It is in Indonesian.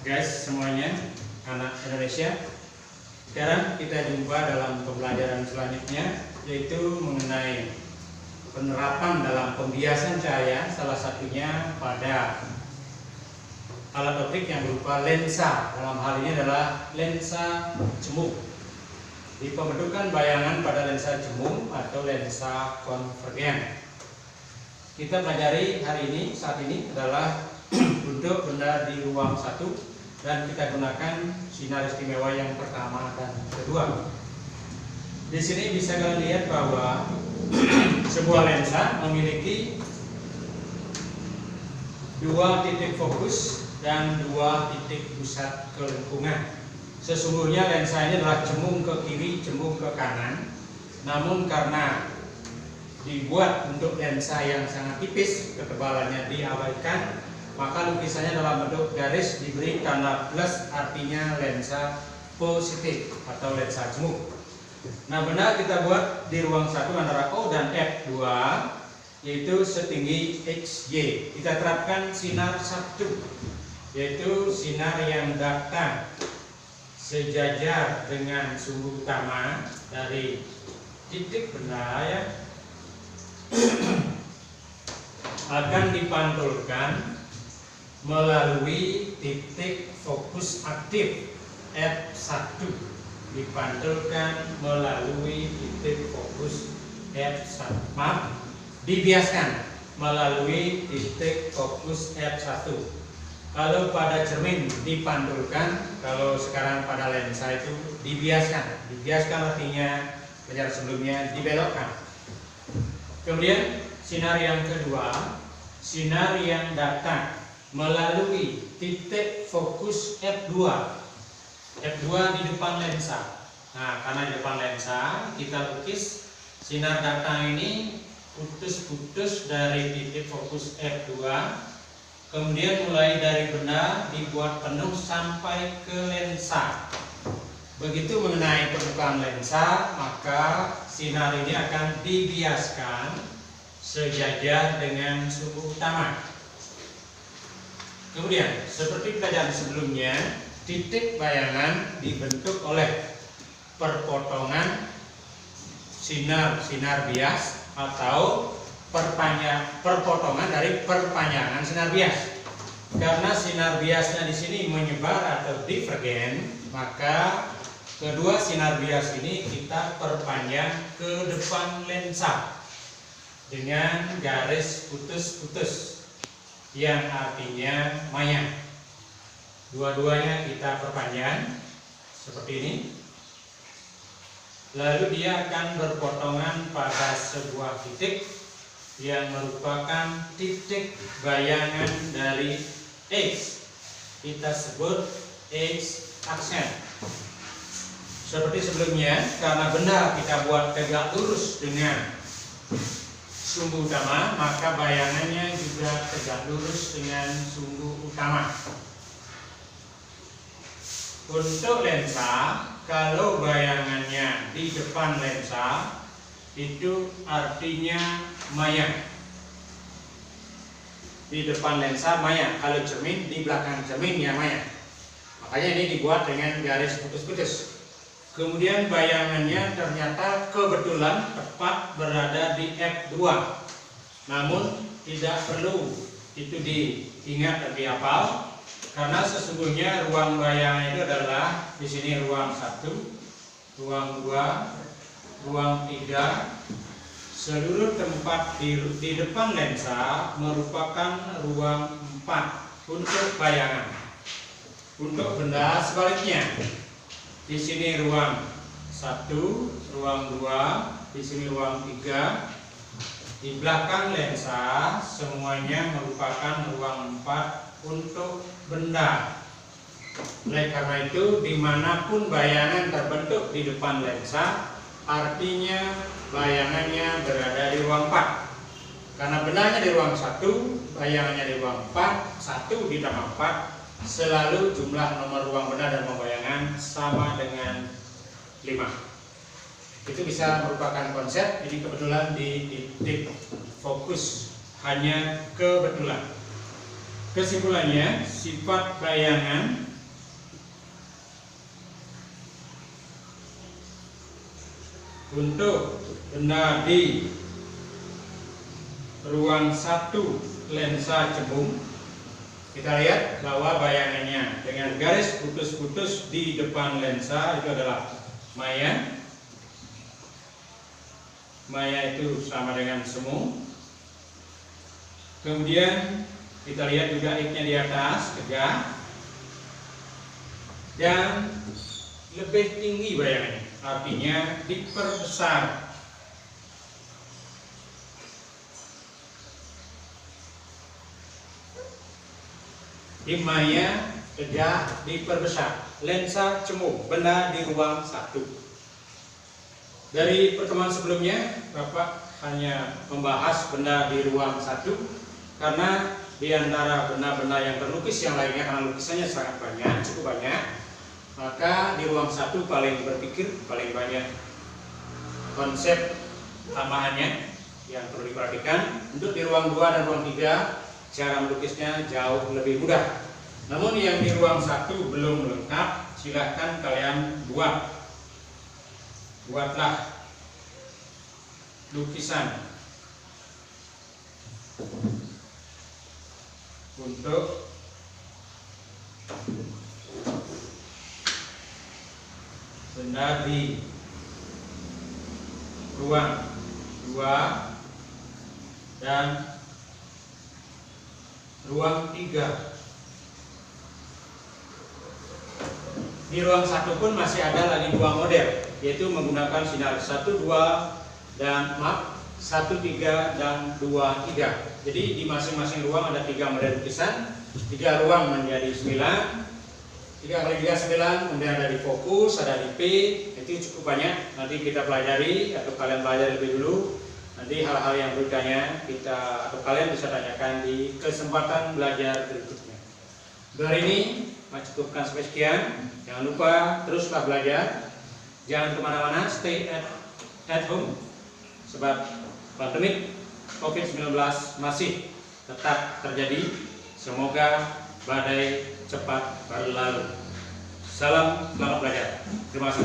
Guys semuanya, anak Indonesia. Sekarang kita jumpa dalam pembelajaran selanjutnya, yaitu mengenai penerapan dalam pembiasan cahaya, salah satunya pada alat optik yang berupa lensa. Dalam hal ini adalah lensa jemung. Di pembentukan bayangan pada lensa jemung atau lensa konvergen. Kita pelajari hari ini, saat ini adalah untuk benda di ruang satu, dan kita gunakan sinar istimewa yang pertama dan kedua. Di sini bisa kalian lihat bahwa sebuah lensa memiliki dua titik fokus dan dua titik pusat kelengkungan. Sesungguhnya lensa ini adalah jemung ke kiri, jemung ke kanan. Namun karena dibuat untuk lensa yang sangat tipis, ketebalannya diabaikan, maka lukisannya dalam bentuk garis diberi tanda plus, artinya lensa positif atau lensa jemung. Nah, benda kita buat di ruang satu antara O dan F2, yaitu setinggi XY. Kita terapkan sinar satu, yaitu sinar yang datang sejajar dengan sumbu utama dari titik benda ya, akan dipantulkan melalui titik fokus aktif F1, dipantulkan melalui titik fokus F1, dibiaskan melalui titik fokus F1. Kalau pada cermin dipantulkan, kalau sekarang pada lensa itu dibiaskan. Dibiaskan artinya penjelasan sebelumnya dibelokkan. Kemudian sinar yang kedua, sinar yang datang melalui titik fokus F2. F2 di depan lensa. Nah, karena di depan lensa kita lukis sinar datang ini putus-putus dari titik fokus F2. Kemudian mulai dari benda dibuat penuh sampai ke lensa. Begitu mengenai permukaan lensa, maka sinar ini akan dibiaskan sejajar dengan sumbu utama. Kemudian, seperti pelajaran sebelumnya, titik bayangan dibentuk oleh perpotongan sinar bias atau perpotongan dari perpanjangan sinar bias. Karena sinar biasnya di sini menyebar atau divergen, maka kedua sinar bias ini kita perpanjang ke depan lensa dengan garis putus-putus yang artinya maya. Dua-duanya kita perpanjang seperti ini. Lalu dia akan berpotongan pada sebuah titik yang merupakan titik bayangan dari X. Kita sebut X aksen. Seperti sebelumnya, karena benda kita buat tegak lurus dengan sumbu utama, maka bayangannya juga tegak lurus dengan sumbu utama. Untuk lensa, kalau bayangannya di depan lensa, itu artinya maya. Di depan lensa maya, kalau cermin di belakang cermin ya maya. Makanya ini dibuat dengan garis putus-putus. Kemudian bayangannya ternyata kebetulan tepat berada di F2. Namun tidak perlu itu diingat dan dihafal, karena sesungguhnya ruang bayangan itu adalah di sini ruang 1, ruang 2, ruang 3. Seluruh tempat di depan lensa merupakan ruang 4 untuk bayangan. Untuk benda sebaliknya, di sini ruang 1, ruang 2, di sini ruang 3. Di belakang lensa semuanya merupakan ruang 4 untuk benda. Oleh karena itu, dimanapun bayangan terbentuk di depan lensa, artinya bayangannya berada di ruang 4. Karena bendanya di ruang 1, bayangannya di ruang 4, 1 ditambah 4, selalu jumlah nomor ruang benda dan ruang bayangan sama dengan 5. Itu bisa merupakan konsep. Ini kebetulan di titik fokus, hanya kebetulan. Kesimpulannya, sifat bayangan Untuk benda di ruang 1 lensa cembung, kita lihat bahwa bayangannya dengan garis putus-putus di depan lensa itu adalah maya. Maya itu sama dengan semu. Kemudian kita lihat juga X-nya di atas tegak dan lebih tinggi bayangannya, artinya diperbesar. Di maya tegak diperbesar, lensa cembung, benda di ruang 1. Dari pertemuan sebelumnya Bapak hanya membahas benda di ruang 1 karena di antara benda-benda yang terlukis yang lainnya, karena lukisannya sangat banyak, cukup banyak, maka di ruang 1 paling berpikir, paling banyak konsep tambahannya yang perlu diperhatikan. Untuk di ruang 2 dan ruang 3 cara melukisnya jauh lebih mudah. Namun yang di ruang 1 belum lengkap, silahkan kalian buatlah lukisan untuk benda di ruang 2 dan ruang 3. Di ruang 1 pun masih ada lagi 2 model, yaitu menggunakan sinar 1, 2 dan 1, 3 dan 2, 3. Jadi di masing-masing ruang ada 3 model lukisan. 3 ruang menjadi 9. 3 kali 3 9, kemudian ada di fokus, ada di P. Itu cukup banyak. Nanti kita pelajari atau kalian pelajari lebih dulu. Nanti hal-hal yang berikutnya kita atau kalian bisa tanyakan di kesempatan belajar berikutnya. Untuk hari ini cukupkan sampai sekian. Jangan lupa teruslah belajar. Jangan kemana-mana, stay at home. Sebab pandemi COVID-19 masih tetap terjadi. Semoga badai cepat berlalu. Salam, selamat belajar. Terima kasih.